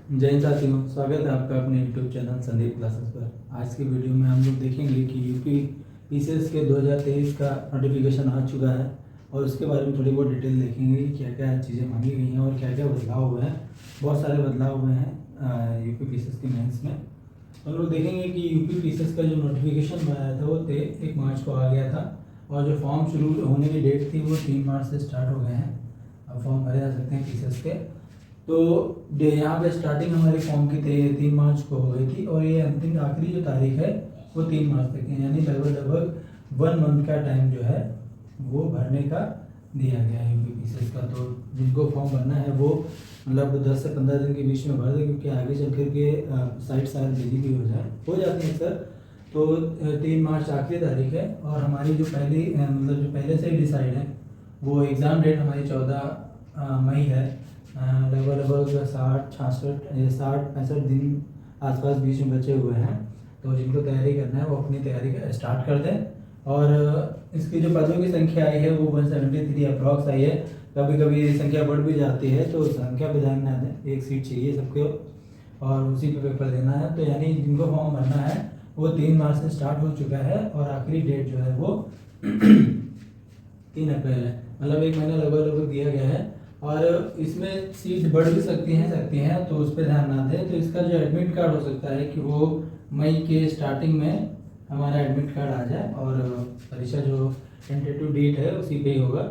जय हिंद साथियों, स्वागत है आपका अपने यूट्यूब चैनल संदीप क्लासेस पर। आज की वीडियो में हम लोग देखेंगे कि यूपी पीसीएस के 2023 का नोटिफिकेशन आ चुका है और उसके बारे में थोड़ी बहुत डिटेल देखेंगे कि क्या क्या चीज़ें मांगी गई हैं और क्या क्या बदलाव हुए हैं। बहुत सारे बदलाव हुए हैं यूपी पीसीएस के मेंस में। हम लोग देखेंगे कि यूपी पीसीएस का जो नोटिफिकेशन आया था वो 1 मार्च को आ गया था और जो फॉर्म शुरू होने की डेट थी वो 3 मार्च से स्टार्ट हो गए हैं। अब फॉर्म भरे जा सकते हैं पीसीएस के। तो यहाँ पे स्टार्टिंग हमारे फॉर्म की 3 मार्च को हो गई थी और ये अंतिम आखिरी जो तारीख है वो 3 मार्च तक है, यानी लगभग 1 मंथ का टाइम जो है वो भरने का दिया गया है यूपी पीसीएस का। तो जिनको फॉर्म भरना है वो मतलब 10 से 15 दिन के बीच में भर दें, क्योंकि आगे चल कर के साइट शायद बिजी भी हो जाती है सर। तो 3 मार्च आखिरी तारीख है और हमारी जो पहले से ही डिसाइड है वो एग्ज़ाम डेट हमारी 14 मई है। लगभग 60-65 दिन आसपास बीच में बचे हुए हैं। तो जिनको तैयारी करना है वो अपनी तैयारी स्टार्ट कर दें। और इसकी जो पदों की संख्या आई है वो 173 अप्रॉक्स आई है। कभी कभी संख्या बढ़ भी जाती है, तो संख्या पे ध्यान ना दें। 1 सीट चाहिए सबको और उसी पे पेपर देना है। तो यानी जिनको फॉर्म भरना है वो 3 मार्च से स्टार्ट हो चुका है और आखिरी डेट जो है वो 3 अप्रैल है। मतलब 1 महीना लगभग दिया गया है और इसमें सीट बढ़ भी सकती हैं, तो उस पर ध्यान ना दें। तो इसका जो एडमिट कार्ड हो सकता है कि वो मई के स्टार्टिंग में हमारा एडमिट कार्ड आ जाए और परीक्षा जो टेंटेटिव डेट है उसी पे ही होगा।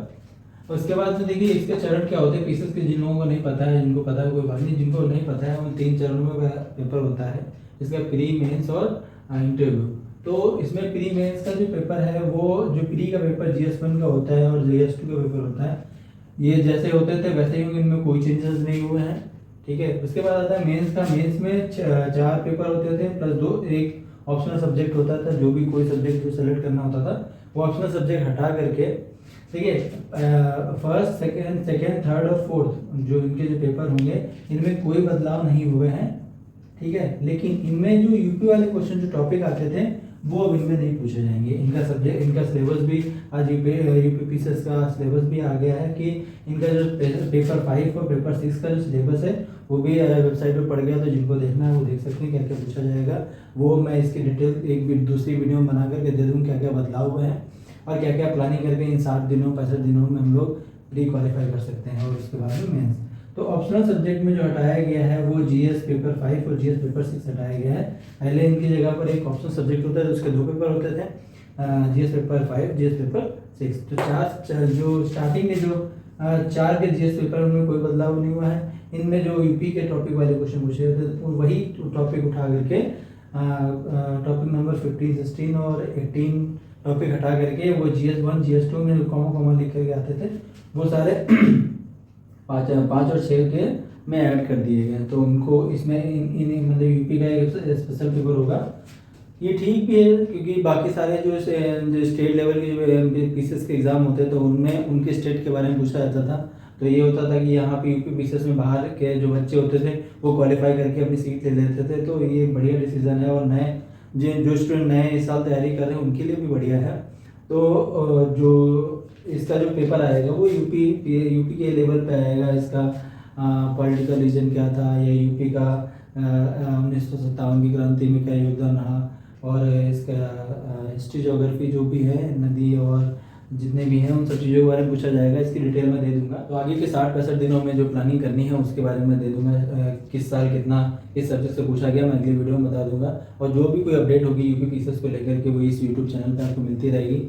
उसके बाद तो देखिए इसके चरण क्या होते हैं पीसीएस के। जिन लोगों को नहीं पता है, जिनको पता है कोई बात नहीं, जिनको नहीं पता है उन 3 चरणों में पेपर होता है। इसका प्री, मेंस और इंटरव्यू। तो इसमें प्री मेंस का जो पेपर है वो जो प्री का पेपर GS1 का होता है और GS2 का पेपर होता है। ये जैसे होते थे वैसे ही होंगे, इनमें कोई चेंजेस नहीं हुए हैं, ठीक है। उसके बाद आता है मेंस का। मेंस में 4 पेपर होते थे प्लस 2 एक ऑप्शनल सब्जेक्ट होता था। जो भी कोई सब्जेक्ट जो सेलेक्ट करना होता था वो ऑप्शनल सब्जेक्ट हटा करके, ठीक है, फर्स्ट, सेकेंड, थर्ड और फोर्थ जो इनके जो पेपर होंगे इनमें कोई बदलाव नहीं हुए हैं, ठीक है। लेकिन इनमें जो यूपी वाले क्वेश्चन जो टॉपिक आते थे वो अब इनमें नहीं पूछे जाएंगे। इनका सिलेबस भी आज यूपी पीसीएस का सिलेबस भी आ गया है कि इनका जो पेपर 5 और पेपर 6 का जो सिलेबस है वो भी वेबसाइट पे पड़ गया। तो जिनको देखना है वो देख सकते हैं क्या क्या पूछा जाएगा। वो मैं इसकी डिटेल एक दूसरी वीडियो में बना करके दे दूँ क्या क्या बदलाव हुए हैं और क्या क्या प्लानिंग करके इन 60 दिनों 65 दिनों में हम लोग प्री क्वालिफाई कर सकते हैं। और उसके बाद में मेंस। तो ऑप्शनल सब्जेक्ट में जो हटाया गया है वो जीएस पेपर 5 और जीएस पेपर 6 हटाया गया है। पहले इनकी जगह पर एक ऑप्शनल सब्जेक्ट होता है, उसके 2 पेपर होते थे, जीएस पेपर 5, जीएस पेपर 6। तो 4 जो स्टार्टिंग में जो 4 के जीएस पेपर उनमें कोई बदलाव नहीं हुआ है। इनमें जो यूपी के टॉपिक वाले क्वेश्चन पूछे थे वही टॉपिक उठा करके टॉपिक नंबर 15, 16 और 18 टॉपिक हटा करके वो GS1 GS2 में जो कॉमा लिख करके आते थे वो सारे 5 और 6 के में ऐड कर दिए गए। तो उनको इसमें इन मतलब यूपी का एक स्पेशल पेपर होगा। ये ठीक भी है क्योंकि बाकी सारे जो स्टेट लेवल के जो पीसीएस के एग्ज़ाम होते हैं तो उनमें उनके स्टेट के बारे में पूछा जाता था। तो ये होता था कि यहाँ पे यूपी पीसीएस में बाहर के जो बच्चे होते थे वो क्वालिफाई करके अपनी सीट ले लेते थे। तो ये बढ़िया डिसीजन है और नए जो स्टूडेंट नए इस साल तैयारी कर रहे हैं उनके लिए भी बढ़िया है। तो जो इसका जो पेपर आएगा वो यूपी के लेवल पे आएगा। इसका पॉलिटिकल रीजन क्या था या यूपी का 1957 की क्रांति में क्या योगदान रहा और इसका हिस्ट्री ज्योग्राफी जो भी है, नदी और जितने भी हैं उन सब चीज़ों के बारे में पूछा जाएगा। इसकी डिटेल में दे दूंगा। तो आगे के 60-65 दिनों में जो प्लानिंग करनी है उसके बारे में दे दूंगा। किस साल कितना किस सब्जेक्ट से पूछा गया मैं अगली वीडियो में बता दूंगा। और जो भी कोई अपडेट होगी यूपी पीसीएस को लेकर के वो इस यूट्यूब चैनल पर आपको मिलती रहेगी।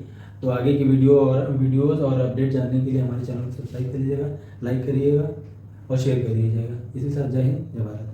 तो आगे की वीडियोज़ और अपडेट जानने के लिए हमारे चैनल को सब्सक्राइब करिएगा, लाइक करिएगा और शेयर करिएगा। इसी साथ जय हिंद, जय भारत।